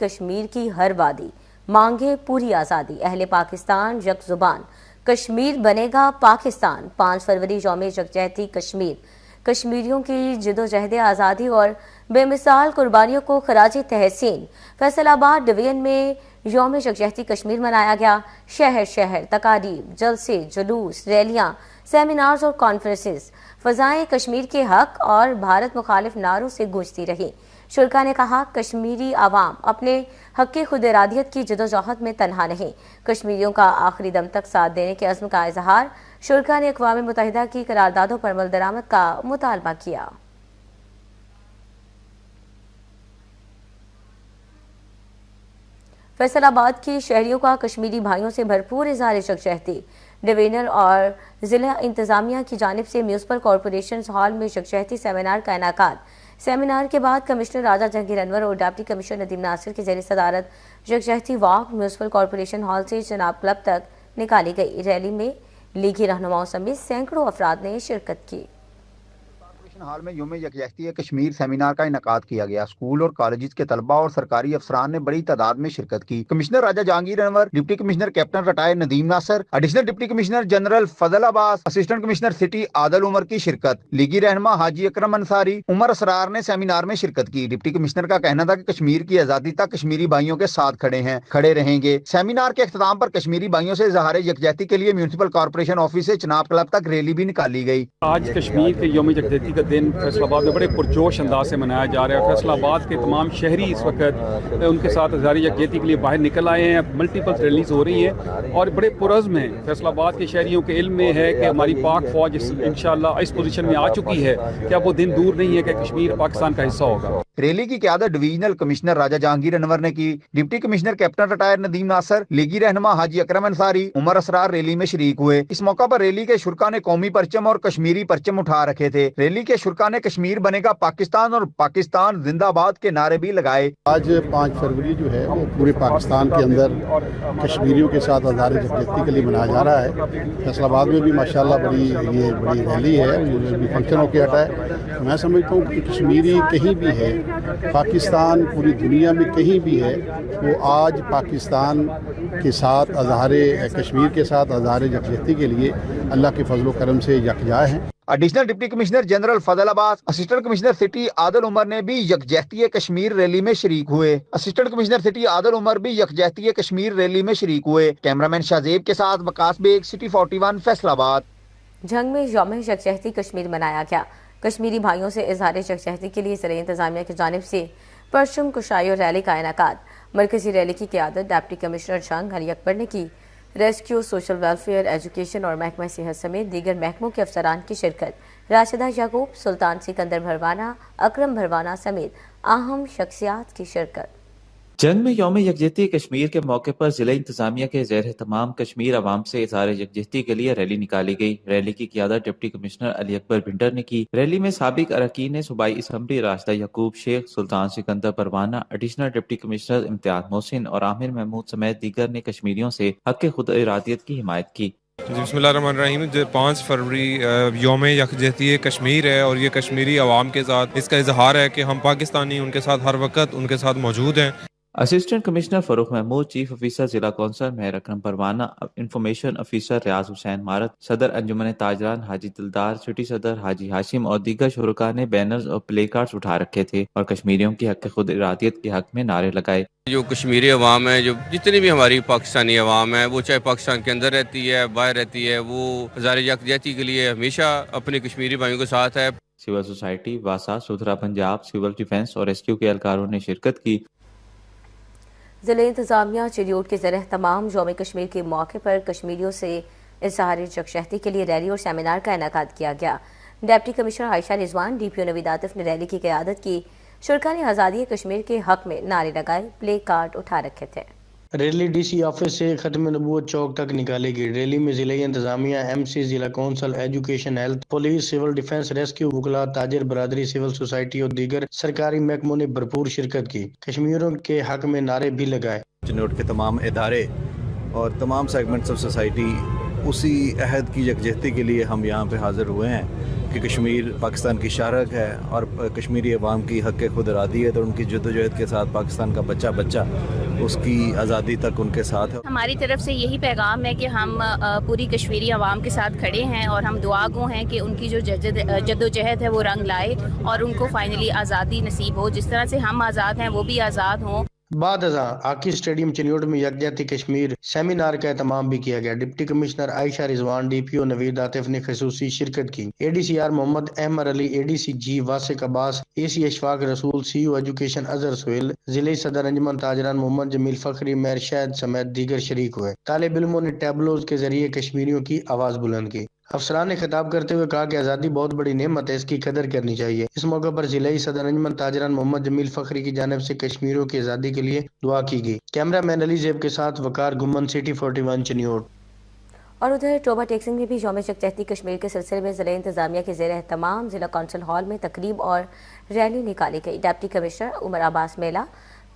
کشمیر کی ہر وادی مانگے پوری آزادی، اہل پاکستان یک زبان، کشمیر بنے گا پاکستان۔ 5 فروری یوم یکجہتی کشمیر، کشمیریوں کی جدوجہد آزادی اور بے مثال قربانیوں کو خراج تحسین۔ فیصل آباد ڈویژن میں یوم یکجہتی کشمیر منایا گیا۔ شہر شہر تقاریب، جلسے، جلوس، ریلیاں، سیمینارز اور کانفرنسز فضائیں کشمیر کے حق اور بھارت مخالف نعروں سے گونجتی رہیں۔ شرکا نے کہا، کشمیری عوام اپنے حق خود ارادیت کی جدوجہد میں تنہا نہیں، کشمیریوں کا آخری دم تک ساتھ دینے کے عزم کا اظہار۔ شرکا نے اقوام متحدہ کی قراردادوں پر عمل درآمد کا مطالبہ کیا۔ فیصل آباد کی شہریوں کا کشمیری بھائیوں سے بھرپور اظہار یکجہتی۔ ڈویژنل اور ضلع انتظامیہ کی جانب سے میونسپل کارپوریشن ہال میں یکجہتی سیمینار کا انعقاد۔ سیمینار کے بعد کمشنر راجہ جہانگیر انور اور ڈپٹی کمشنر ندیم ناصر کی زیر صدارت یکجہتی واک میونسپل کارپوریشن ہال سے چناب کلب تک نکالی گئی۔ ریلی میں لیگی رہنماؤں سمیت سینکڑوں افراد نے شرکت کی۔ ہال میں یوم یکجہتی کشمیر سیمینار کا انعقاد کیا گیا۔ اسکول اور کالجز کے طلباء اور سرکاری افسران نے بڑی تعداد میں شرکت کی۔ Commissioner Raja Jahangir Anwar, deputy commissioner captain retire Nadeem Nasir, additional deputy commissioner general Fazal Abbas, assistant commissioner city Adil Umar کی شرکت۔ لیگی رہنما حاجی اکرم انصاری، عمر اسرار نے سیمینار میں شرکت کی۔ ڈپٹی کمشنر کا کہنا تھا کہ کشمیر کی آزادی تک کشمیری بھائیوں کے ساتھ کھڑے رہیں گے۔ سیمینار کے اختتام پر کشمیری بھائیوں سے اظہار یکجہتی کے لیے میونسپل کارپوریشن آفس سے چناب کلب تک ریلی بھی نکالی گئی۔ آج کشمیر کے یوم یکجہتی کا دن فیصل آباد میں بڑے پرجوش انداز سے منایا جا رہا ہے۔ فیصل آباد کے تمام شہری اس وقت ان کے ساتھ اظہار یکجہتی کے لیے باہر نکل آئے ہیں۔ ملٹیپل ریلیز ہو رہی ہیں اور بڑے پرعزم ہیں۔ فیصل آباد کے شہریوں کے علم میں ہے کہ ہماری پاک فوج انشاءاللہ اس پوزیشن میں آ چکی ہے کہ اب وہ دن دور نہیں ہے کہ کشمیر پاکستان کا حصہ ہوگا۔ ریلی کی قیادت ڈویژنل کمشنر راجہ جہانگیر انور نے کی۔ Deputy commissioner captain retire Nadeem Nasir, لیگی رہنما حاجی اکرم انصاری، عمر اسرار ریلی میں شریک ہوئے۔ اس موقع پر ریلی کے شرکا نے قومی پرچم اور کشمیری پرچم اٹھا رکھے تھے۔ ریلی کے شرکا نے کشمیر بنے گا پاکستان اور پاکستان زندہ باد کے نعرے بھی لگائے۔ آج 5 فروری جو ہے وہ پورے پاکستان کے اندر کشمیریوں کے ساتھ اظہار یکجہتی کے لیے منایا جا رہا ہے۔ فیصل آباد میں بھی ماشاءاللہ بڑی ریلی ہے، فنکشن ہو کے ہٹا ہے۔ میں سمجھتا ہوں کہ کشمیری کہیں بھی ہے، پاکستان پوری دنیا میں کہیں بھی ہے، وہ آج پاکستان کے ساتھ کشمیر کے ساتھ اظہار یکجہتی کے لیے اللہ کے فضل و کرم سے یکجا ہیں۔ Additional deputy commissioner general Fazal Abbas, assistant commissioner city Adil عمر نے بھی یکجہتی کشمیر ریلی میں شریک ہوئے۔ اسسٹنٹ کمشنر سٹی عادل عمر بھی یکجہتی کشمیر ریلی میں شریک ہوئے۔ کیمرامین شاہزیب کے ساتھ وقاص بیگ، سٹی 41 فیصل آباد۔ جنگ میں یوم یکجہتی کشمیر منایا گیا۔ کشمیری بھائیوں سے اظہار یکجہتی کے لیے ضلع انتظامیہ کی جانب سے پرچم کشائی اور ریلی کا انعقاد۔ مرکزی ریلی کی قیادت ڈپٹی کمشنر جنگ علی اکبر نے کی۔ ریسکیو، سوشل ویلفیئر، ایجوکیشن اور محکمہ صحت سمیت دیگر محکموں کے افسران کی شرکت۔ راشدہ یعقوب، سلطان سکندر بھروانہ، اکرم بھروانہ سمیت اہم شخصیات کی شرکت۔ جنگ میں یوم یکجہتی کشمیر کے موقع پر ضلع انتظامیہ کے زیر اہتمام کشمیر عوام سے اظہار یکجہتی کے لیے ریلی نکالی گئی۔ ریلی کی قیادت ڈپٹی کمشنر علی اکبر بھنڈر نے کی۔ ریلی میں سابق اراکین صوبائی assembly Rashida Yaqoob Sheikh, Sultan Sikandar Bharwana, additional deputy commissioner Imtiaz Mohsin اور عامر محمود سمیت دیگر نے کشمیریوں سے حق خود ارادیت کی حمایت کی۔ بسم اللہ الرحمن الرحیم۔ 5 فروری یوم یکجہتی کشمیر ہے اور یہ کشمیری عوام کے ساتھ اس کا اظہار ہے کہ ہم پاکستانی ان کے ساتھ ہر وقت ان کے ساتھ موجود ہیں۔ اسسٹنٹ کمشنر فاروق محمود، چیف آفیسر ضلع کونسل مہر اکرم پروانہ، انفارمیشن آفیسر ریاض حسین مارت، صدر انجمن تاجران حاجی دلدار، سٹی صدر حاجی ہاشم اور دیگر شرکاء نے بینرز اور پلے کارڈز اٹھا رکھے تھے اور کشمیریوں کی حق خود ارادیت کے حق میں نعرے لگائے۔ جو کشمیری عوام ہے، جو جتنی بھی ہماری پاکستانی عوام ہے، وہ چاہے پاکستان کے اندر رہتی ہے، باہر رہتی ہے، وہ اظہار یکجہتی کے لیے ہمیشہ اپنے کشمیری بھائیوں کے ساتھ ہے۔ سول سوسائٹی، واسا، ستھرا پنجاب، سول ڈیفنس اور ریسکیو کے اہلکاروں نے شرکت کی۔ ضلع انتظامیہ چریوٹ کے زیر اہتمام یوم کشمیر کے موقع پر کشمیریوں سے اظہار یکجہتی کے لیے ریلی اور سیمینار کا انعقاد کیا گیا۔ ڈپٹی کمشنر عائشہ رضوان، ڈی پی او نوید عاطف نے ریلی کی قیادت کی۔ شرکا نے آزادی کشمیر کے حق میں نعرے لگائے، پلے کارڈ اٹھا رکھے تھے۔ ریلی ڈی سی آفس سے ختم نبوت چوک تک نکالی گئی۔ ریلی میں ضلع انتظامیہ، ایم سی، ضلع council, education, health, police, civil defence, rescue, وکلاء، تاجر برادری، سول سوسائٹی اور دیگر سرکاری محکموں نے بھرپور شرکت کی۔ کشمیریوں کے حق میں نعرے بھی لگائے۔ چنوٹ کے تمام ادارے اور تمام سیگمنٹس آف سوسائٹی اسی عہد کی یکجہتی کے لیے ہم یہاں پہ حاضر ہوئے ہیں कि कश्मीर पाकिस्तान की शाहरग है और कश्मीरी अवाम की हक़ खुद इरादी है, तो उनकी जद्दोजहद के साथ पाकिस्तान का बच्चा बच्चा उसकी आज़ादी तक उनके साथ है। हमारी तरफ से यही पैगाम है कि हम पूरी कश्मीरी अवाम के साथ खड़े हैं और हम दुआ गो हैं कि उनकी जो जद्दोजहद है वो रंग लाए और उनको फाइनली आज़ादी नसीब हो। जिस तरह से हम आज़ाद हैं वो भी आज़ाद हों। बाद अज़ां आकी स्टेडियम चिन्योट में यकजहती कश्मीर सेमिनार का एहतमाम भी किया गया। Deputy commissioner Ayesha Rizwan, DPO Naveed Atif ने खसूसी शिरकत की। ADCR Mohammad Ahmad Ali, ADC G वासिक Abbas, AC Ashfaq रसूल, CO एजुकेशन अजहर सोहेल, जिले सदर अंजुमन ताजरान मोहम्मद जमील फखरी, मेहर शाहिद समेत दीगर शरीक हुए। तालिब इल्मों ने टैबलोज के जरिए कश्मीरियों की आवाज बुलंद की। अफसरान ने खिताब करते हुए कहा कि आज़ादी बहुत बड़ी नेमत है, इसकी कदर करनी चाहिए। इस मौके पर जिले सदर अंजुमन ताजरान मोहम्मद जमील फखरी की जानिब से कश्मीरियों की आज़ादी के लिए दुआ की गई। कैमरामैन अली जेब के साथ वकार गुम्मन, सिटी 41 चिन्योट। और उधर टोबा टेक्सिंग में भी यौम यकजहती कश्मीर के सिलसिले में ज़िला इंतजामिया के ज़ेर एहतमाम ज़िला कौंसिल हॉल में तकरीब और रैली निकाली गई। डिप्टी कमिश्नर उमर अब्बास मेला,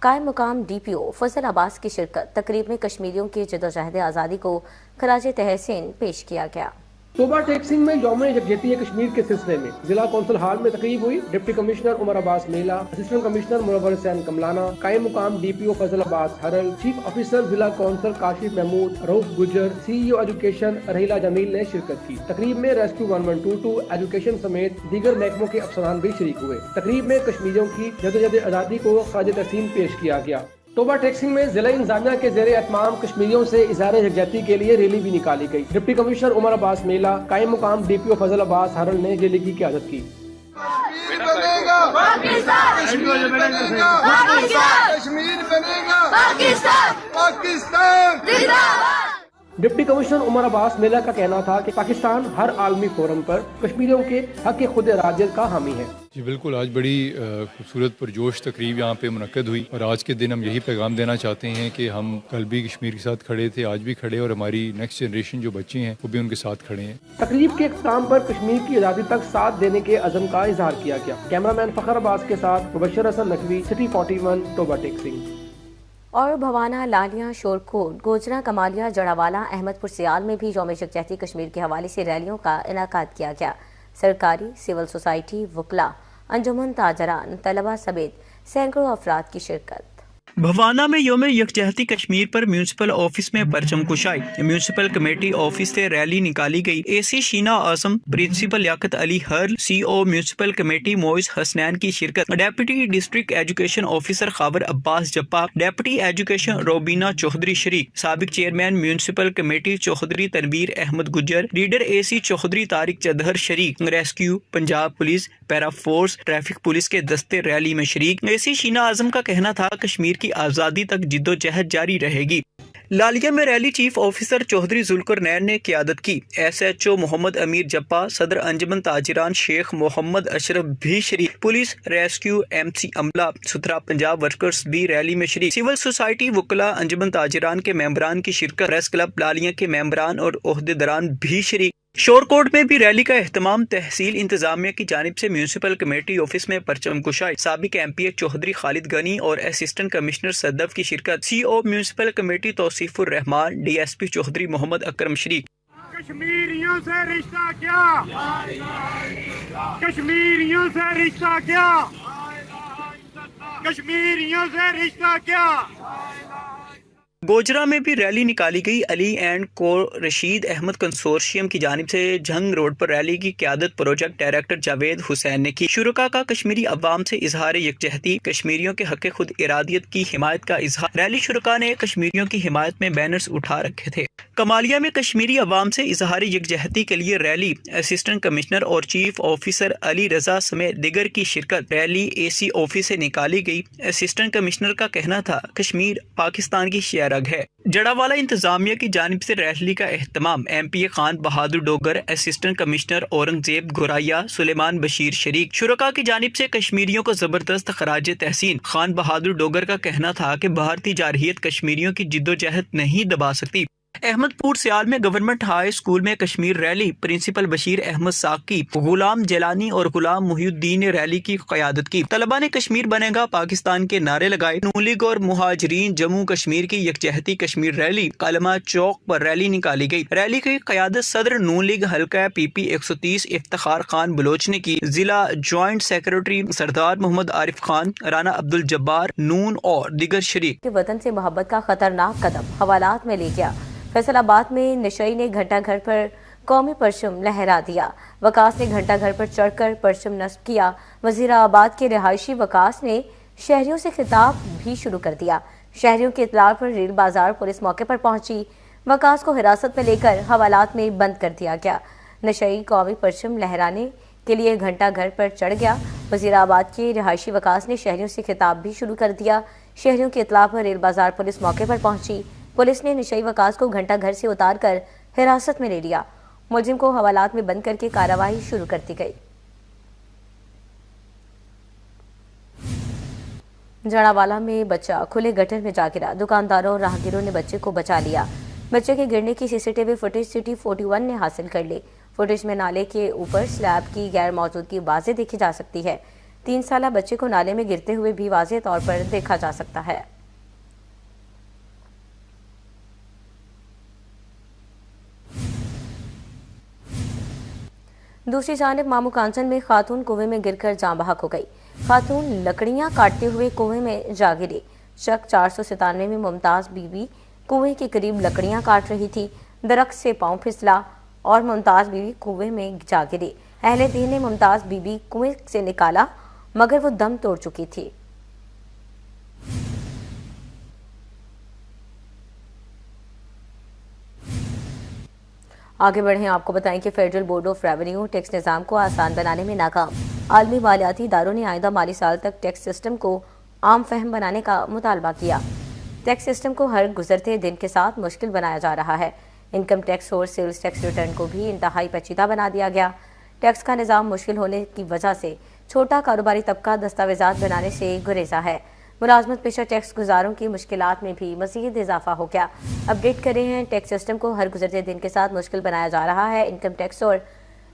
कायम मुकाम DPO फजल अब्बास की शिरकत। तकरीब में कश्मीरियों की जदोजहद आज़ादी को खराज तहसीन पेश किया गया। टोबा टेक्सिंग में यौम यकजहती कश्मीर के सिलसिले में जिला कौंसिल हॉल में तकरीब हुई। डिप्टी कमिश्नर उमर अब्बास मेला, असिस्टेंट कमिश्नर मुनव्वर हुसैन कमलाना, कायम मुकाम DPO फजल अब्बास हरल, चीफ ऑफिसर जिला कौंसिल काशिफ महमूद, रऊफ गुजर, CEO एजुकेशन रहीला जमील ने शिरकत की। तकरीब में रेस्क्यू 1122 एजुकेशन समेत दीगर महकमों के अफसरान भी शरीक हुए। तकरीब में कश्मीरियों की जदोजहद आज़ादी को खराज तहसीन पेश किया गया। टोबा टेक्सिंग में जिला इंतजामिया के ज़ेरे एहतमाम कश्मीरियों से इज़हार यकजहती के लिए रैली भी निकाली गई। डिप्टी कमिश्नर उमर अब्बास मेला, कायम मुकाम DPO फजल अब्बास हरल ने रैली की क़यादत की। कश्मीर बनेगा पाकिस्तान, कश्मीर बनेगा पाकिस्तान जिंदाबाद। डिप्टी कमिश्नर उमर अब्बास मेला का कहना था कि पाकिस्तान हर आलमी फोरम पर कश्मीरियों के हक खुद इरादियत का हामी है। जी बिल्कुल, आज बड़ी खूबसूरत पुरजोश तकरीब यहाँ पे मुनक्कद हुई और आज के दिन हम यही पैगाम देना चाहते हैं कि हम कल भी कश्मीर के साथ खड़े थे, आज भी खड़े और हमारी नेक्स्ट जनरेशन जो बच्चे हैं वो भी उनके साथ खड़े हैं। तकरीब के इख्तिताम पर कश्मीर की आज़ादी तक साथ देने के अज़म का इजहार किया गया। कैमरामैन फखर अब्बास के साथ मुबशर हसन नकवी, सिटी 41 टोबा टेक्सिंग। और भवाना, लालिया, शोरकोट, गोजरा, कमालिया, जड़ावाला, अहमदपुर सियाल में भी यौम यकजहती कश्मीर के हवाले से रैलियों का इनेकाद किया गया। सरकारी, सिविल सोसाइटी, वकला, अंजुमन ताजरान, तलबा समेत सैकड़ों अफराद की शिरकत। भवाना में यौम यकजहती कश्मीर पर म्यूनसिपल ऑफिस में परचम कुशाई, म्यूनसिपल कमेटी ऑफिस से रैली निकाली गई। AC Sheena Azam, principal Liaquat Ali Harl, CO municipal committee Moiz Hasnain की शिरकत। Deputy district education officer Khabar Abbas Jappa, deputy education Robina Chaudhry शरीक, साबिक chairman municipal committee Chaudhry Tanveer Ahmad Gujjar, leader AC Chaudhry Tariq Chadhar शरीक। Rescue, Punjab police, para force, traffic police के दस्ते रैली में शरीक। AC शीना आजम का कहना था कश्मीर की आज़ादी तक जिद्दोजहद जारी रहेगी। लालिया में rally chief officer Chaudhary Zulkar नैन ने क़यादत की। SHO मोहम्मद अमीर जप्पा, सदर अंजुमन ताजिरान शेख मोहम्मद अशरफ भी शरीक। पुलिस, रेस्क्यू, MC अमला, सुथरा पंजाब वर्कर्स भी रैली में शरीक। सिविल सोसाइटी, वकला, अंजुमन ताजिरान के मेंबरान की शिरकत। प्रेस क्लब लालिया के मेंबरान और ओहदेदारान भी शरीक। शोरकोट में भी रैली का एहतमाम तहसील इंतजामिया की जानिब से म्यूनसिपल कमेटी ऑफिस में परचम कुशाई। साबिक MP चौधरी खालिद गनी और असिस्टेंट कमिश्नर सदफ की शिरकत। CO municipal committee Tausifur Rehman, DSP Chaudhry Mohammad Akram शरीक। कश्मीरियों से रिश्ता क्या, कश्मीरियों से रिश्ता क्या, कश्मीरियों से रिश्ता क्या। गोजरा में भी रैली निकाली गई। अली एंड को रशीद अहमद कंसोर्शियम की जानिब से जंग रोड पर रैली की क़यादत प्रोजेक्ट डायरेक्टर जावेद हुसैन ने की। शुरका का कश्मीरी अवाम से इजहार यकजहती, कश्मीरियों के हक खुद इरादियत की हिमायत का इजहार। रैली शुरका ने कश्मीरियों की हिमायत में बैनर्स उठा रखे थे। कमालिया में कश्मीरी अवाम से इजहार यकजहती के लिए रैली, असिस्टेंट कमिश्नर और चीफ ऑफिसर अली रजा समेत दिगर की शिरकत। रैली AC ऑफिस से निकाली गई। असिस्टेंट कमिश्नर का कहना था कश्मीर पाकिस्तान की शेरग है। जड़ावाला इंतजामिया की जानिब से रैली का एहतमाम MPA खान बहादुर डोगर, असिस्टेंट कमिश्नर औरंगजेब घोराया, सुलेमान बशीर शरीक। शुरका की जानिब से कश्मीरियों को जबरदस्त खराज तहसीन। खान बहादुर डोगर का कहना था कि भारतीय जारहियत कश्मीरियों की जिद्दोजहद नहीं दबा सकती। احمد پور سیال میں گورنمنٹ ہائی اسکول میں کشمیر ریلی، پرنسپل بشیر احمد ساقی، غلام جیلانی اور غلام محی الدین نے ریلی کی قیادت کی۔ طلباء نے کشمیر بنے گا پاکستان کے نعرے لگائے۔ نون لیگ اور مہاجرین جموں کشمیر کی یکجہتی کشمیر ریلی کلمہ چوک پر ریلی نکالی گئی۔ ریلی کی قیادت صدر نون لیگ حلقہ پی پی 130 افتخار خان بلوچ نے کی۔ ضلع جوائنٹ سیکرٹری سردار محمد عارف خان، رانا عبد الجبار نون اور دیگر شریک۔ وطن سے محبت کا خطرناک قدم حوالات میں لے گیا۔ فیصل آباد میں نشئی نے گھنٹہ گھر پر قومی پرچم لہرا دیا۔ وکاس نے گھنٹہ گھر پر چڑھ کر پرچم نصب کیا۔ وزیر آباد کے رہائشی وکاس نے شہریوں سے خطاب بھی شروع کر دیا۔ شہریوں کی اطلاع پر ریل بازار پولیس موقع پر پہنچی۔ وکاس کو حراست میں لے کر حوالات میں بند کر دیا گیا۔ نشئی قومی پرچم لہرانے کے لیے گھنٹہ گھر پر چڑھ گیا۔ وزیر آباد کے رہائشی وکاس نے شہریوں سے خطاب بھی شروع کر دیا۔ شہریوں کی اطلاع پر ریل بازار پولیس موقع پر پہنچی۔ پولیس نے نشئی وکاس کو گھنٹہ گھر سے اتار کر حراست میں لے لیا۔ ملزم کو حوالات میں بند کر کے کارروائی شروع کر دی گئی۔ جڑاوالا میں بچہ کھلے گٹر میں جا گرا۔ دکانداروں اور راہگیروں نے بچے کو بچا لیا۔ بچے کے گرنے کی C C T V footage city 41 نے حاصل کر لی۔ فوٹیج میں نالے کے اوپر سلیب کی غیر موجودگی واضح دیکھی جا سکتی ہے۔ 3 سالہ بچے کو نالے میں گرتے ہوئے بھی واضح طور پر دیکھا جا سکتا ہے۔ دوسری جانب مامو کانچن میں خاتون کنویں میں گر کر جاں بحق ہو گئی۔ خاتون لکڑیاں کاٹتے ہوئے کنویں میں جا گری۔ شک 497 میں ممتاز بی بی کنویں کے قریب لکڑیاں کاٹ رہی تھی۔ درخت سے پاؤں پھسلا اور ممتاز بی بی کنویں میں جا گری۔ اہل دین نے ممتاز بی بی کنویں سے نکالا مگر وہ دم توڑ چکی تھی۔ آگے بڑھیں، آپ کو بتائیں کہ federal board of revenue tax نظام کو آسان بنانے میں ناکام۔ عالمی مالیاتی اداروں نے آئندہ مالی سال تک ٹیکس سسٹم کو عام فہم بنانے کا مطالبہ کیا۔ ٹیکس سسٹم کو ہر گزرتے دن کے ساتھ مشکل بنایا جا رہا ہے۔ انکم ٹیکس اور سیلز ٹیکس ریٹرن کو بھی انتہائی پیچیدہ بنا دیا گیا۔ ٹیکس کا نظام مشکل ہونے کی وجہ سے چھوٹا کاروباری طبقہ دستاویزات بنانے سے گریزا ہے۔ ملازمت پیشہ ٹیکس گزاروں کی مشکلات میں بھی مزید اضافہ ہو گیا۔ اپڈیٹ کر رہے ہیں، ٹیکس سسٹم کو ہر گزرتے دن کے ساتھ مشکل بنایا جا رہا ہے۔ انکم ٹیکس اور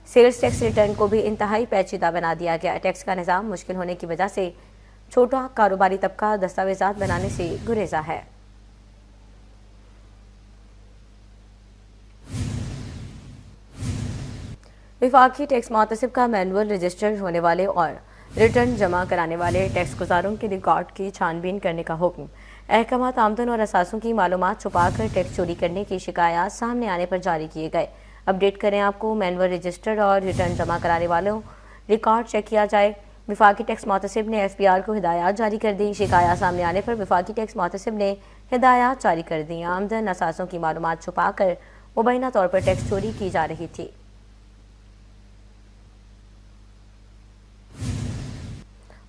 سیلز ٹیکس ریٹرن کو بھی انتہائی پیچیدہ بنا دیا گیا۔ ٹیکس کا نظام مشکل ہونے کی وجہ سے چھوٹا کاروباری طبقہ دستاویزات بنانے سے گریزا ہے۔ وفاقی ٹیکس محتسب کا مینول رجسٹر ہونے والے اور ریٹرن جمع کرانے والے ٹیکس گزاروں کے ریکارڈ کی چھان بین کرنے کا حکم۔ احکامات آمدن اور اثاثوں کی معلومات چھپا کر ٹیکس چوری کرنے کی شکایات سامنے آنے پر جاری کیے گئے۔ اپڈیٹ کریں آپ کو، مینول رجسٹر اور ریٹرن جمع کرانے والوں ریکارڈ چیک کیا جائے۔ وفاقی ٹیکس محتسب نے ایف پی آر کو ہدایات جاری کر دی۔ شکایات سامنے آنے پر وفاقی ٹیکس محتسب نے ہدایات جاری کر دی۔ آمدن اثاثوں کی معلومات چھپا کر مبینہ طور پر ٹیکس چوری کی جا رہی تھی۔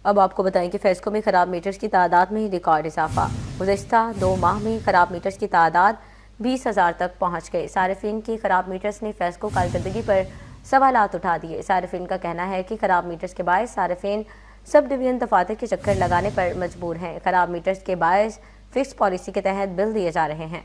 اب آپ کو بتائیں کہ فیسکو میں خراب میٹرز کی تعداد میں ریکارڈ اضافہ۔ گزشتہ 2 ماہ میں خراب میٹرز کی تعداد 20,000 تک پہنچ گئی۔ صارفین کی خراب میٹرز نے فیسکو کارکردگی پر سوالات اٹھا دیے۔ صارفین کا کہنا ہے کہ خراب میٹرز کے باعث صارفین سب ڈویژن دفاتر کے چکر لگانے پر مجبور ہیں۔ خراب میٹرز کے باعث فکس پالیسی کے تحت بل دیے جا رہے ہیں۔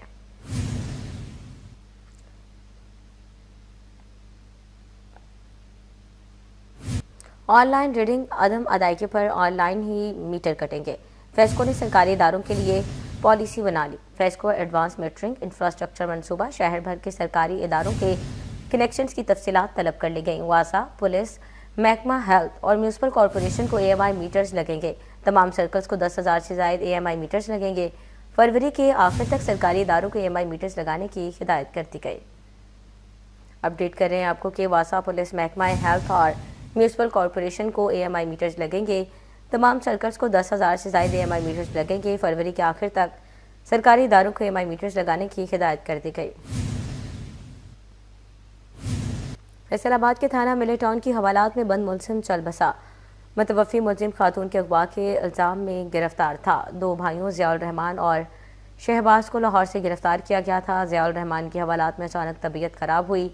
آن لائن ریڈنگ عدم ادائیگی پر آن لائن ہی میٹر کٹیں گے۔ فیسکو نے سرکاری اداروں کے لیے پالیسی بنا لی۔ فیسکو ایڈوانس میٹرنگ انفراسٹرکچر منصوبہ شہر بھر کے سرکاری اداروں کے کنیکشنز کی تفصیلات طلب کر لی گئیں۔ واسا، پولیس، محکمہ ہیلتھ اور میونسپل کارپوریشن کو اے ایم آئی میٹرز لگیں گے۔ تمام سرکلز کو 10,000 سے زائد اے ایم آئی میٹرز لگیں گے۔ فروری کے آخر تک سرکاری اداروں کو اے ایم آئی میٹرز لگانے کی ہدایت کر دی گئی۔ اپڈیٹ کر رہے ہیں آپ کو کہ واسا، پولیس، محکمہ ہیلتھ اور میونسپل کارپوریشن کو اے ایم آئی میٹرز لگیں گے۔ تمام سرکلز کو 10,000 سے زائد اے ایم آئی میٹرز لگیں گے۔ فروری کے آخر تک سرکاری اداروں کو اے ایم آئی میٹرز لگانے کی ہدایت کر دی گئی۔ فیصل آباد کے تھانہ ملے ٹاؤن کی حوالات میں بند ملزم چل بسا۔ متوفی ملزم خاتون کے اغوا کے الزام میں گرفتار تھا۔ 2 بھائیوں ضیاء الرحمان اور شہباز کو لاہور سے گرفتار کیا گیا تھا۔ ضیاء الرحمان کی حوالات میں اچانک طبیعت خراب ہوئی۔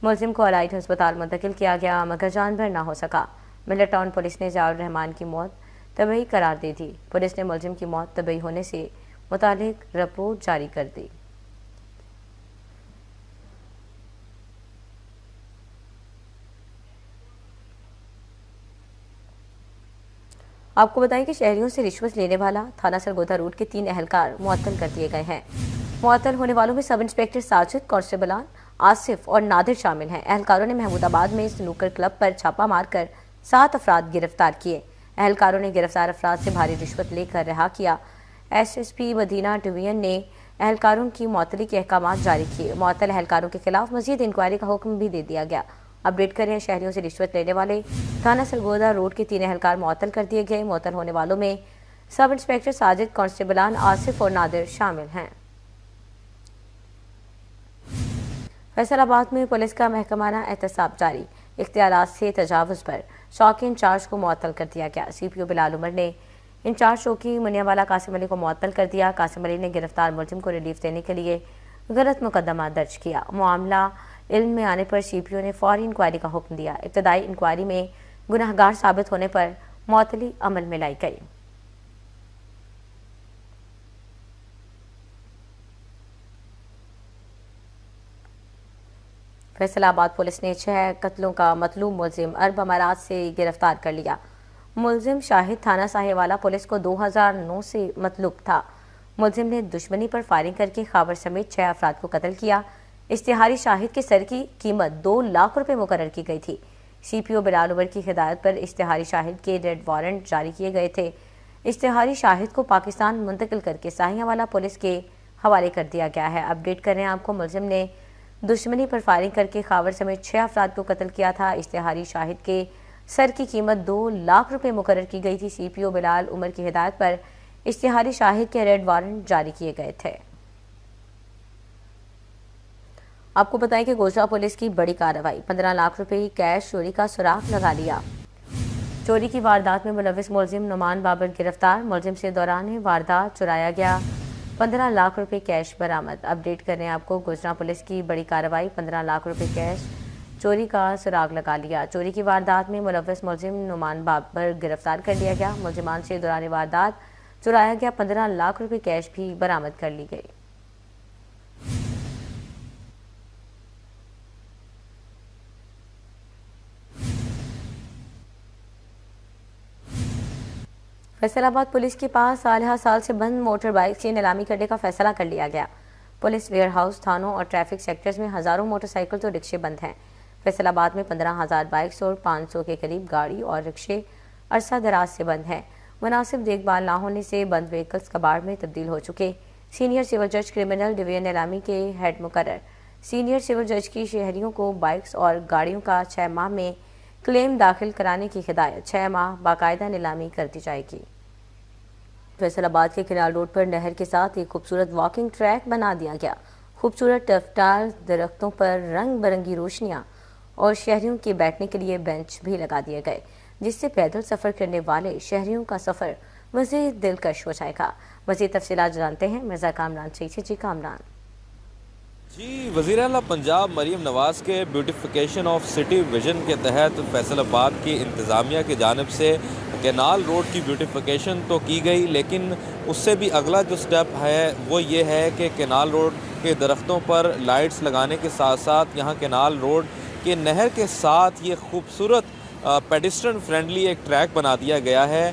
ملزم کو الائٹ ہسپتال منتقل کیا گیا مگر جان بھر نہ ہو سکا۔ ملے ٹاؤن پولیس نے ضیاء الرحمان کی موت طبعی قرار دے دی۔ پولیس نے ملزم کی موت طبعی ہونے سے متعلق رپورٹ جاری کر دی۔ आपको बताएं कि शहरियों से रिश्वत लेने वाला थाना सरगोदा रोड के 3 अहलकार मुअत्तल कर दिए गए हैं। मुअत्तल होने वालों में sub inspector Sajid, constable Asif और नादिर शामिल हैं। एहलकारों ने महमूदाबाद में स्नूकर क्लब पर छापा मारकर 7 अफराद गिरफ्तार किए। एहलकारों ने गिरफ्तार अफराद से भारी रिश्वत लेकर रिहा किया। SSP मदीना डिवीजन ने एहलकारों की मुअत्तली के अहकाम जारी किए। मुअत्तल एहलकारों के खिलाफ मजीद इंक्वायरी का हुक्म भी दे दिया गया। अपडेट करें, शहरियों से रिश्वत लेने वाले थाना सरगोदा रोड के 3 एहलकार मुअत्तल कर दिए गए। मुअत्तल होने वालों में सब इंस्पेक्टर साजिद, कांस्टेबलान आसिफ और नादिर शामिल हैं। फैसलाबाद में पुलिस का महकमाना एहतसाब जारी, इख्तियारात से तजावुज़ पर चौकी इंचार्ज को मुअत्तल कर दिया गया। CPO बिलाल उमर ने इंचार्ज चौकी मुनियावाला कासिम अली को मुअत्तल कर दिया। कासिम अली ने गिरफ्तार मुलजिम को रिलीफ देने के लिए गलत मुकदमा दर्ज किया। मामला इल्म में आने पर CPO ने फौरी इंक्वायरी का हुक्म दिया। इब्तदाई इंक्वायरी में गुनहगार साबित होने पर मुअत्तली अमल में लाई गई। फैसलाबाद पुलिस ने 6 कत्लों का मतलूब मुलजिम अरब अमारात से गिरफ्तार कर लिया। मुलजिम शाहिद थाना साहेवाला पुलिस को 2009 से मतलूब था। मुलजिम ने दुश्मनी पर फायरिंग करके खाबर समेत 6 अफराद को कत्ल किया। इश्तिहारी शाहिद के सर की कीमत 2 लाख रुपए मुकर्रर की गई थी। CPO बिलाल उमर की हिदायत पर इश्तिहारी शाहिद के रेड वारंट जारी किए गए थे। इश्तिहारी शाहिद को पाकिस्तान मुंतकिल करके साहिवाला पुलिस के हवाले कर दिया गया है। अपडेट कर रहे हैं आपको, मुलजिम ने दुश्मनी पर फायरिंग करके खावर समेत 6 अफराद को कत्ल किया था। इश्तिहारी शाहिद के सर की कीमत 2 लाख रुपए मुकर्रर की गई थी। CPO बिलाल उमर की हिदायत पर इश्तिहारी शाहिद के रेड वारंट जारी किए गए थे। आपको बताएं कि गोजरा पुलिस की बड़ी कार्रवाई, 15 लाख रुपए कैश चोरी का सुराग लगा लिया। चोरी की वारदात में मुलविस मुलजिम नुमान बाबर गिरफ्तार। मुलजिम से दौरान वारदात चुराया गया 15 लाख रुपए कैश बरामद। अपडेट कर रहे हैं आपको, गोजरा पुलिस की बड़ी कार्रवाई, 15 लाख रुपए कैश चोरी का सुराग लगा लिया। चोरी की वारदात में मुलविस मुलजिम नुमान बाबर गिरफ्तार कर लिया गया। मुलजिमान से दौरान वारदात चुराया गया 15 लाख रुपए कैश भी बरामद कर ली गई। फैसलाबाद पुलिस के पास साल से बंद मोटर बाइक की नीलामी करने का फैसला कर लिया गया। पुलिस वेयर हाउस, थानों और ट्रैफिक सेक्टर्स में हजारों मोटरसाइकिल तो रिक्शे बंद हैं। फैसलाबाद में 15,000 बाइक्स और 500 के करीब गाड़ी और रिक्शे अरसा दराज से बंद हैं। मुनासिब देखभाल ना होने से बंद व्हीकल्स कबाड़ में तब्दील हो चुके। सीनियर सिविल जज क्रिमिनल डिवीजन नीलामी के हेड मुकर्रर। सीनियर सिविल जज की शहरियों को बाइक्स और गाड़ियों का 6 माह में क्लेम दाखिल कराने की हिदायत। 6 माह बाकायदा नीलामी कर दी जाएगी। फैसलाबाद के किनाल रोड पर नहर के साथ एक खूबसूरत वॉकिंग ट्रैक बना दिया गया। खूबसूरत टफटार दरख्तों पर रंग बिरंगी रोशनियां और शहरियों के बैठने के लिए बेंच भी लगा दिए गए, जिससे पैदल सफर करने वाले शहरियों का सफर मजीद दिलकश हो जाएगा। मजीद तफसीलात जानते हैं मिर्जा कामरान से। जी कामरान। जी, वज़ीर आला पंजाब मरीम नवाज़ के ब्यूटिफिकेशन ऑफ सिटी विजन के तहत फैसलाबाद की इंतज़ामिया की जानिब से कैनाल रोड की ब्यूटिफिकेशन तो की गई, लेकिन उससे भी अगला जो स्टेप है वो ये है कि कैनाल रोड के दरख्तों पर लाइट्स लगाने के साथ साथ यहाँ कैनाल रोड के नहर के साथ ये खूबसूरत पेडिस्ट्रियन फ्रेंडली एक ट्रैक बना दिया गया है,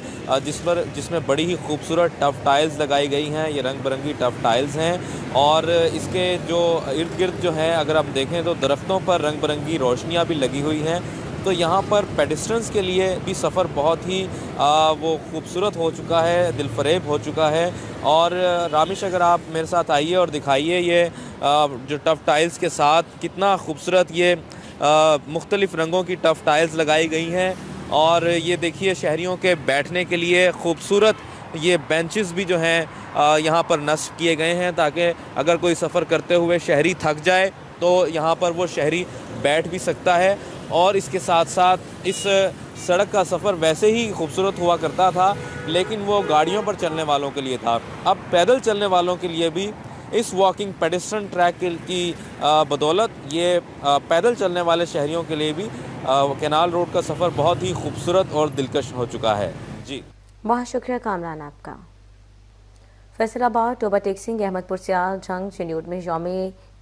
जिसमें बड़ी ही खूबसूरत टफ टाइल्स लगाई गई हैं। ये रंग बिरंगी टफ टाइल्स हैं और इसके जो इर्द गिर्द जो है अगर आप देखें तो दरख्तों पर रंग बिरंगी रोशनियाँ भी लगी हुई हैं। तो यहाँ पर पेडिस्ट्रियंस के लिए भी सफ़र बहुत ही वो खूबसूरत हो चुका है, दिलफरेब हो चुका है। और रामिश, अगर आप मेरे साथ आइए और दिखाइए ये जो टफ टाइल्स के साथ कितना खूबसूरत ये मुख्तलिफ़ रंगों की टफ टाइल्स लगाई गई हैं। और ये देखिए शहरियों के बैठने के लिए खूबसूरत ये बेंचेस भी जो हैं यहाँ पर नस्ब किए गए हैं, ताकि अगर कोई सफ़र करते हुए शहरी थक जाए तो यहाँ पर वो शहरी बैठ भी सकता है। और इसके साथ साथ इस सड़क का सफ़र वैसे ही खूबसूरत हुआ करता था, लेकिन वो गाड़ियों पर चलने वालों के लिए था। अब पैदल चलने वालों के लिए भी इस वॉकिंग पेडिस्ट्रियन ट्रैक की बदौलत ये पैदल चलने वाले शहरियों के लिए भी कैनाल रोड का सफ़र बहुत ही खूबसूरत और दिलकश हो चुका है। जी, बहुत शुक्रिया कामरान आपका। फैसलाबाद, टोबा टेक्सिंग, अहमदपुर सियाल, जंग, चिन्यूट में यौम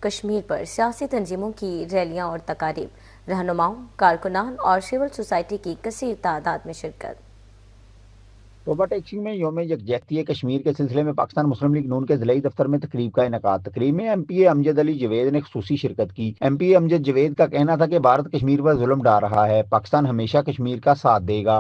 कश्मीर पर सियासी तंजीमों की रैलियाँ और तकारीब, रहनुमाओं, कारकुनान और सिविल सोसाइटी की कसीर तादाद में शिरकत। टोबा टेक्सिंग में योम यकजहती कश्मीर के सिलसिले में पाकिस्तान मुस्लिम लीग नून के ज़िलाई दफ्तर में तकरीब का इनेकाद। तकरीब में MPA अमजद अली जवेद ने खुसूसी शिरकत की। MPA अमजद जवेद का कहना था कि भारत कश्मीर पर जुल्म ढा रहा है, पाकिस्तान हमेशा कश्मीर का साथ देगा।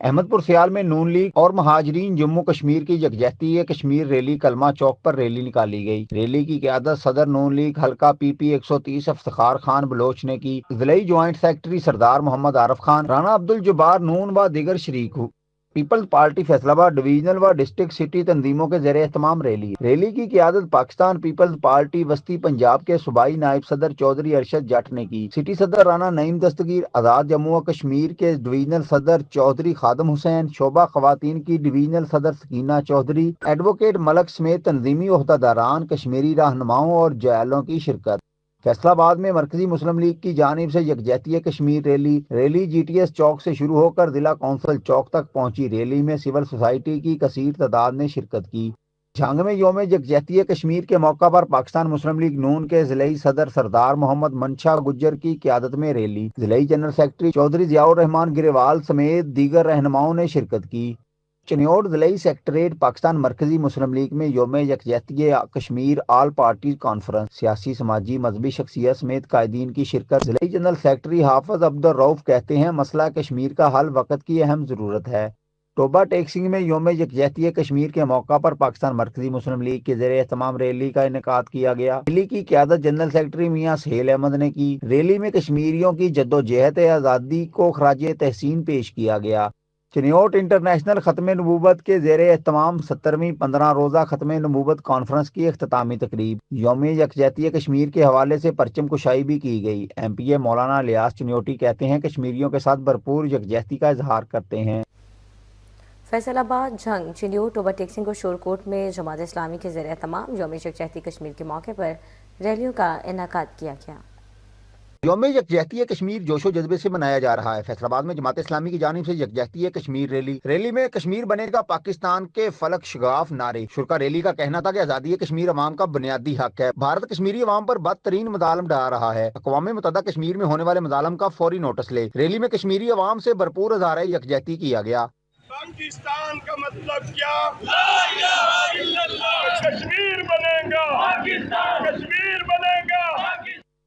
अहमदपुर सियाल में नून लीग और महाजरीन जम्मू कश्मीर की यकजहती कश्मीर रैली कलमा चौक पर रैली निकाली गई। रैली की क़यादत सदर नून लीग हल्का PP 130 इफ्तिखार खान बलोच ने की। ज़िलाई ज्वाइंट सेक्रेटरी सरदार मोहम्मद आरफ खान, राना अब्दुल जब्बार नून व दीगर शरीक हुए। पीपल्स पार्टी फैसलाबाद डिवीजनल व डिस्ट्रिक्ट सिटी तंजीमों के ज़ेरे एहतमाम रैली की क़यादत पाकिस्तान पीपल्स पार्टी वस्ती पंजाब के सूबाई नायब सदर चौधरी अरशद जट ने की। सिटी सदर राना नईम दस्तगीर, आज़ाद जम्मू व कश्मीर के डिवीजनल सदर चौधरी खादम हुसैन, शोबा खवातीन की डिवीजनल सदर सकीना चौधरी, एडवोकेट मलक समेत तंजीमी ओहदेदारान, कश्मीरी रहनुमाओं और जयालों की शिरकत। फैसलाबाद में मरकजी मुस्लिम लीग की जानिब से यकजहती कश्मीर रैली GTS चौक से शुरू होकर जिला कौंसल चौक तक पहुंची। रैली में सिविल सोसाइटी की कसीर तादाद ने शिरकत की। झांग में योम यकजहती कश्मीर के मौका पर पाकिस्तान मुस्लिम लीग नून के ज़िलाई सदर सरदार मोहम्मद मनशा गुज्जर की क़यादत में रैली, ज़िलाई जनरल सेक्रेटरी चौधरी ज़ियाउर रहमान गिरेवाल समेत दीगर रहनुमाओं ने शिरकत की। चनियोड़ ज़िलाई सेक्रेटरीट पाकिस्तान मरकजी मुस्लिम लीग में योम यकजहती कश्मीर आल पार्टी कॉन्फ्रेंस, सियासी समाजी मजहबी शख्सियत समेत कायदीन की शिरकत। ज़िलाई जनरल सेक्रेटरी हाफिज अब्दुल रऊफ कहते हैं मसला कश्मीर का हल वक्त की अहम ज़रूरत है। टोबा टेक्सिंग में योम यकजहती कश्मीर के मौका पर पाकिस्तान मरकजी मुस्लिम लीग के ज़ेरे एहतमाम रैली का इनेकाद किया गया। रैली की क़यादत जनरल सेक्रेटरी मियां सहेल अहमद ने की। रैली में कश्मीरियों की जद्दोजहद आज़ादी को खराज तहसीन पेश किया गया। चनियोट इंटरनेशनल खत्म नबूवत के ज़ेरे एहतमाम 17वीं 15 रोज़ा खत्म नबूवत कॉन्फ्रेंस की इख्तितामी तकरीब योम यकजहती कश्मीर के हवाले से परचम कुशाई भी की गई। MPA मौलाना लियास चनियोटी कहते हैं कश्मीरियों के साथ भरपूर यकजहती का इजहार करते हैं। फैसलाबाद झंग चिनियोट टोबा टेक्सिंग और शोरकोट में जमात इस्लामी के ज़ेरे एहतमाम योम यकजहती कश्मीर के मौके पर रैलियों का इनेकाद किया गया। योम यकजहती कश्मीर जोशो जज्बे से मनाया जा रहा है। फैसलाबाद में जमात इस्लामी की जानिब से यकजहती कश्मीर रैली में कश्मीर बनेगा पाकिस्तान के फलक शगाफ नारे। शुरा रैली का कहना था कि आज़ादी कश्मीर अवाम का बुनियादी हक है। भारत कश्मीरी अवाम पर बदतरीन मजालम ढा रहा है। अक़वाम मुत्तहिदा कश्मीर में होने वाले मजालम का फौरी नोटिस ले। रैली में कश्मीरी अवाम से भरपूर इज़हार यकजहती किया गया। पाकिस्तान का मतलब क्या? कश्मीर बनेगा, कश्मीर बनेगा।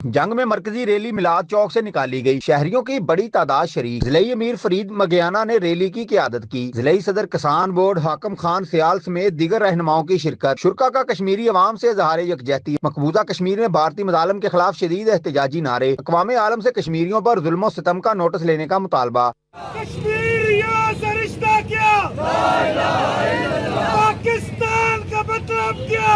जंग में मरकजी रैली मिलाद चौक से निकाली गई। शहरियों की बड़ी तादाद शरीक। ज़िलाई अमीर फरीद मगियाना ने रैली की क़यादत की। ज़िलाई सदर किसान बोर्ड हाकम खान सियाल समेत दीगर रहनुमाओं की शिरकत। शुरा का कश्मीरी अवाम से इज़हार यकजहती। मकबूजा कश्मीर में भारतीय मजालम के खिलाफ शदीद एहतजाजी नारे। अक़वाम आलम से कश्मीरियों पर जुल्म सितम का नोटिस लेने का मुतालबा। कश्मीरियों से रिश्ता क्या? पाकिस्तान का मतलब क्या?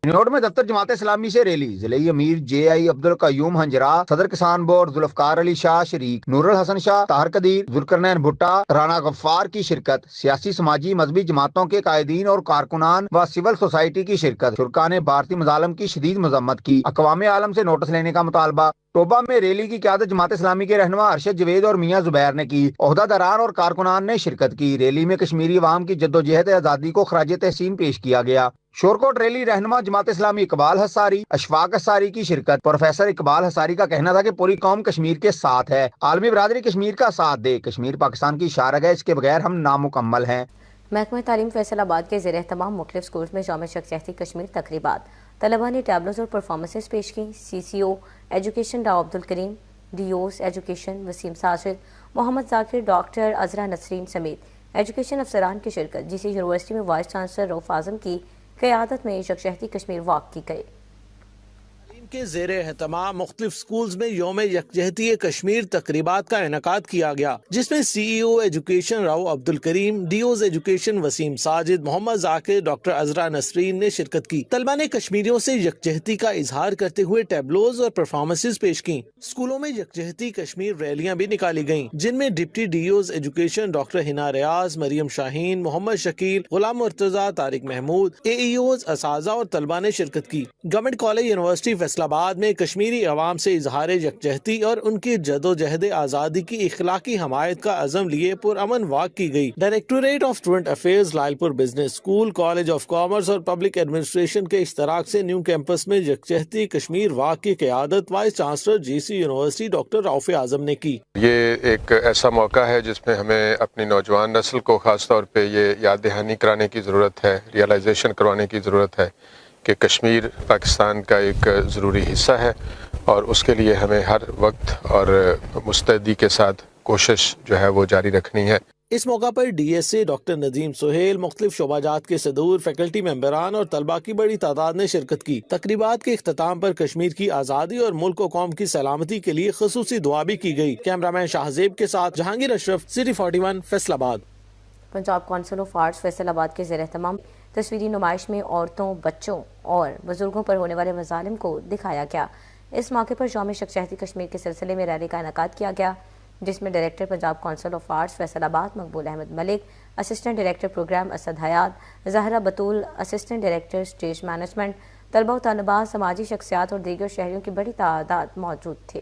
चिनियोट में दफ्तर जमात इस्लामी से रैली। ज़िलाई अमीर JI अब्दुल कयूम हंजरा, सदर किसान बोर्ड जुल्फकार अली शाह शरीक, नूरुल हसन शाह, ताहर कदीर, जुल्करनैन भुट्टा, राना गफ्फार की शिरकत। सियासी समाजी मजहबी जमातों के कायदीन और कारकुनान व सिविल सोसाइटी की शिरकत। शुरा ने भारतीय मजालम की शदीद मजम्मत की। अक़वाम आलम से नोटिस लेने का मुतालबा। टोबा में रैली की क़यादत जमात इस्लामी के रहनुमा अरशद जवेद और मियां जुबैर ने की। ओहदेदारान और कारकुनान ने शिरकत की। रैली में कश्मीरी अवाम की जद्दोजहद आज़ादी को खराज तहसीन पेश किया गया। शोरकोट रैली रहनुमा जमात इस्लामी इकबाल हसारी, अशफाक हसारी की शिरकत। प्रोफेसर इकबाल हसारी का कहना था कि पूरी कौम कश्मीर के साथ है। आलमी बरादरी कश्मीर का साथ दे। कश्मीर पाकिस्तान की शारग है, इसके बगैर हम नामुकम्मल हैं। महकमा तालीम फैसलाबाद के ज़ेरे एहतमाम मुख्तलिफ स्कूल्स में योम यकजहती कश्मीर तकरीबात। तलबा ने टैबलोज और परफॉर्मेंसेस पेश की। CCO education Rao Abdul Karim, DOs education Waseem Sajid, Mohammad Zakir, doctor Azra Nasreen समेत एजुकेशन अफसरान की शिरकत। GC यूनिवर्सिटी में वाइस चांसलर रऊफ आजम की क़यादत में यकजहती कश्मीर वॉक की गई। के ज़ेरे एहतमाम मुख्तलिफ स्कूल्स में योम यकजहती कश्मीर तकरीबात का इनेकाद किया गया, जिसमें CEO education Rao Abdul Karim, DOs education Waseem Sajid, Mohammad Zakir, doctor Azra Nasreen ने शिरकत की। तलबा ने कश्मीरियों से यकजहती का इजहार करते हुए टैबलोज और परफॉर्मेंसेस पेश की। स्कूलों में यकजहती कश्मीर रैलियां भी निकाली गयी, जिनमें deputy DOs education doctor Hina Riaz, Maryam Shaheen, Mohammad Shakeel, Ghulam Murtaza, Tariq Mahmood, AEOs, असाजा और तलबा ने शिरकत की। गवर्नमेंट कॉलेज यूनिवर्सिटी فیصل آباد میں کشمیری عوام سے اظہار یکجہتی اور ان کی جدوجہد آزادی کی اخلاقی حمایت کا عزم لیے پرامن واک کی گئی۔ Directorate of student affairs Lyallpur business school, college of commerce اور پبلک ایڈمنسٹریشن کے اشتراک سے نیو کیمپس میں یکجہتی کشمیر واک کی قیادت وائس چانسلر جی سی یونیورسٹی ڈاکٹر رؤف اعظم نے کی۔ یہ ایک ایسا موقع ہے جس میں ہمیں اپنی نوجوان نسل کو خاص طور پہ یہ یاد دہانی کرانے کی ضرورت ہے، ریئلائزیشن کروانے کی ضرورت ہے کہ کشمیر پاکستان کا ایک ضروری حصہ ہے اور اس کے لیے ہمیں ہر وقت اور مستعدی کے ساتھ کوشش جو ہے وہ جاری رکھنی ہے۔ اس موقع پر D S A doctor Nadeem Sohail, مختلف شعبہ جات کے صدور، فیکلٹی ممبران اور طلباء کی بڑی تعداد نے شرکت کی۔ تقریبات کے اختتام پر کشمیر کی آزادی اور ملک و قوم کی سلامتی کے لیے خصوصی دعا بھی کی گئی۔ کیمرامین شاہزیب کے ساتھ جہانگیر اشرف، سٹی 41 فیصل آباد۔ Punjab council of arts Faisal آباد کے زیر اہتمام تصویری نمائش میں عورتوں، بچوں اور بزرگوں پر ہونے والے مظالم کو دکھایا گیا۔ اس موقع پر یوم یکجہتی کشمیر کے سلسلے میں ریلی کا انعقاد کیا گیا، جس میں director Punjab council of arts Faisalabad Maqbool Ahmad Malik, assistant director programme Asad Hayat, Zahra Batool, assistant director stage management, طلبہ و طالبات، سماجی شخصیات اور دیگر شہریوں کی بڑی تعداد موجود تھے۔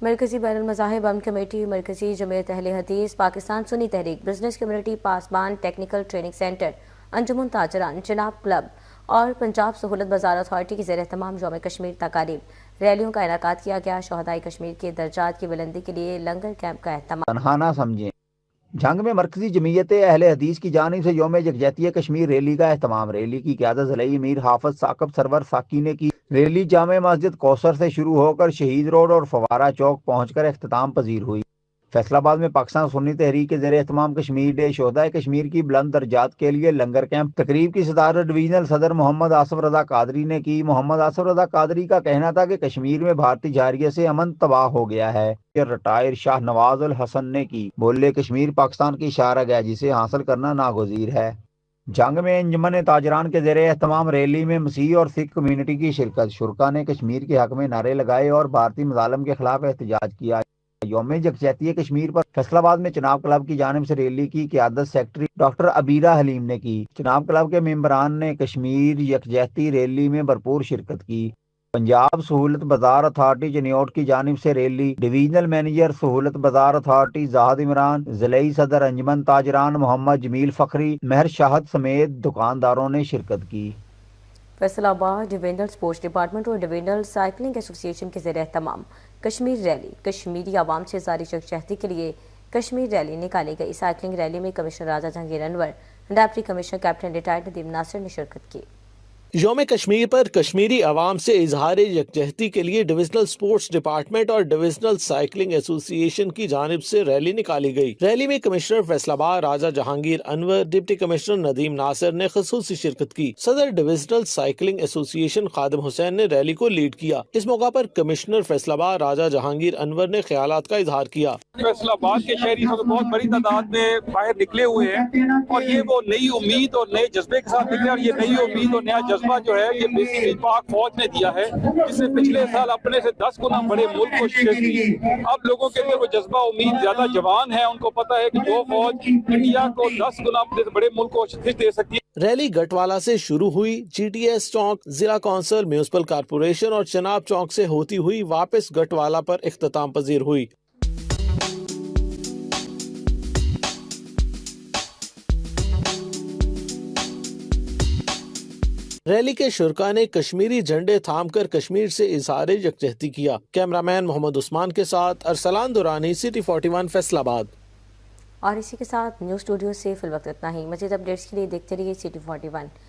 مرکزی بین المذاہب امن کمیٹی، مرکزی جمعیت اہل حدیث، Pakistan Sunni Tehreek, business community, Pasban technical training centre, Anjuman Tajiran, Chenab club اور پنجاب سہولت بازار اتھارٹی کی زیر اہتمام یوم کشمیر تقاریب ریلیوں کا انعقاد کیا گیا۔ شہدائے کشمیر کے درجات کی بلندی کے لیے لنگر کیمپ کا اہتمام۔ تنہا نہ سمجھیں جنگ میں مرکزی جمعیت اہل حدیث کی جانب سے یوم یکجہتی کشمیر ریلی کا اہتمام۔ ریلی کی قیادت ضلعی امیر حافظ ثاقب سرور ساکی نے کی۔ ریلی جامع مسجد کوثر سے شروع ہو کر شہید روڈ اور فوارہ چوک پہنچ کر اختتام پذیر ہوئی۔ فیصل آباد میں پاکستان سنی تحریک کے زیر اہتمام کشمیر ڈے شہدائے کشمیر کی بلند درجات کے لیے لنگر کیمپ تقریب کی صدارت ڈویژنل صدر محمد آصف رضا قادری نے کی۔ محمد آصف رضا قادری کا کہنا تھا کہ کشمیر میں بھارتی جارحیت سے امن تباہ ہو گیا ہے۔ ریٹائر شاہ نواز الحسن نے کی، بولے کشمیر پاکستان کی شارگ ہے جسے حاصل کرنا ناگزیر ہے۔ جنگ میں انجمن تاجران کے زیر اہتمام ریلی میں مسیح اور سکھ کمیونٹی کی شرکت۔ شرکا نے کشمیر کے حق میں نعرے لگائے اور بھارتی مظالم کے خلاف احتجاج کیا۔ یوم یکجہتی کشمیر پر فیصل آباد میں چناب کلب کی جانب سے ریلی کی قیادت سیکرٹری ڈاکٹر عبیرہ حلیم نے کی۔ چناب کلب کے ممبران نے کشمیر یکجہتی ریلی میں بھرپور شرکت کی۔ پنجاب سہولت بازار اتھارٹی چنیوٹ کی جانب سے ریلی ڈویژنل مینیجر سہولت بازار اتھارٹی زاہد عمران، ضلعی صدر انجمن تاجران محمد جمیل فخری، مہر شاہد سمیت دکانداروں نے شرکت کی۔ فیصل آباد ڈویژنل سپورٹس ڈپارٹمنٹ اور ڈویژنل سائیکلنگ ایسوسی ایشن کے زیر اہتمام کشمیر ریلی، کشمیری عوام سے اظہار یکجہتی کے لیے کشمیر ریلی نکالی گئی۔ سائیکلنگ ریلی میں commissioner Raja Jahangir Anwar, deputy commissioner captain retired Nadeem Nasir نے شرکت کی۔ یوم کشمیر پر کشمیری عوام سے اظہار یکجہتی کے لیے ڈویژنل سپورٹس ڈپارٹمنٹ اور ڈویژنل سائیکلنگ ایسوسی ایشن کی جانب سے ریلی نکالی گئی۔ ریلی میں کمشنر فیصل آباد راجہ جہانگیر انور، ڈپٹی کمشنر ندیم ناصر نے خصوصی شرکت کی۔ صدر ڈویژنل سائیکلنگ ایسوسی ایشن خادم حسین نے ریلی کو لیڈ کیا۔ اس موقع پر کمشنر فیصل آباد راجہ جہانگیر انور نے خیالات کا اظہار کیا۔ فیصل آباد کے شہری بہت بڑی تعداد میں باہر نکلے ہوئے ہیں اور یہ وہ نئی امید اور نئے جذبے کے ساتھ نکلے، اور یہ نئی امید اور نیا جذبہ جو ہے یہ بیسیکلی پاک فوج نے دیا ہے، جس نے پچھلے سال اپنے سے 10 گنا بڑے ملک کو شکست دی۔ اب لوگوں کے اندر وہ جذبہ امید زیادہ جوان ہے، ان کو پتہ ہے کہ جو فوج انڈیا کو 10 گنا اپنے سے بڑے ملک کو شکست دے سکتی ہے۔ ریلی گٹوالا سے شروع ہوئی، جی ٹی ایس چوک، ضلع کونسل، میونسپل کارپوریشن اور چناب چوک سے ہوتی ہوئی واپس گٹوالا پر اختتام پذیر ہوئی۔ ریلی کے شرکا نے کشمیری جھنڈے تھام کر کشمیر سے اظہار یکجہتی کیا۔ کیمرامین محمد عثمان کے ساتھ ارسلان دورانی، سٹی 41 فیصل آباد۔ اور اسی کے ساتھ نیوز اسٹوڈیو سے فی الوقت اتنا ہی۔ مزید اپڈیٹس کے لیے دیکھتے رہیے سٹی 41۔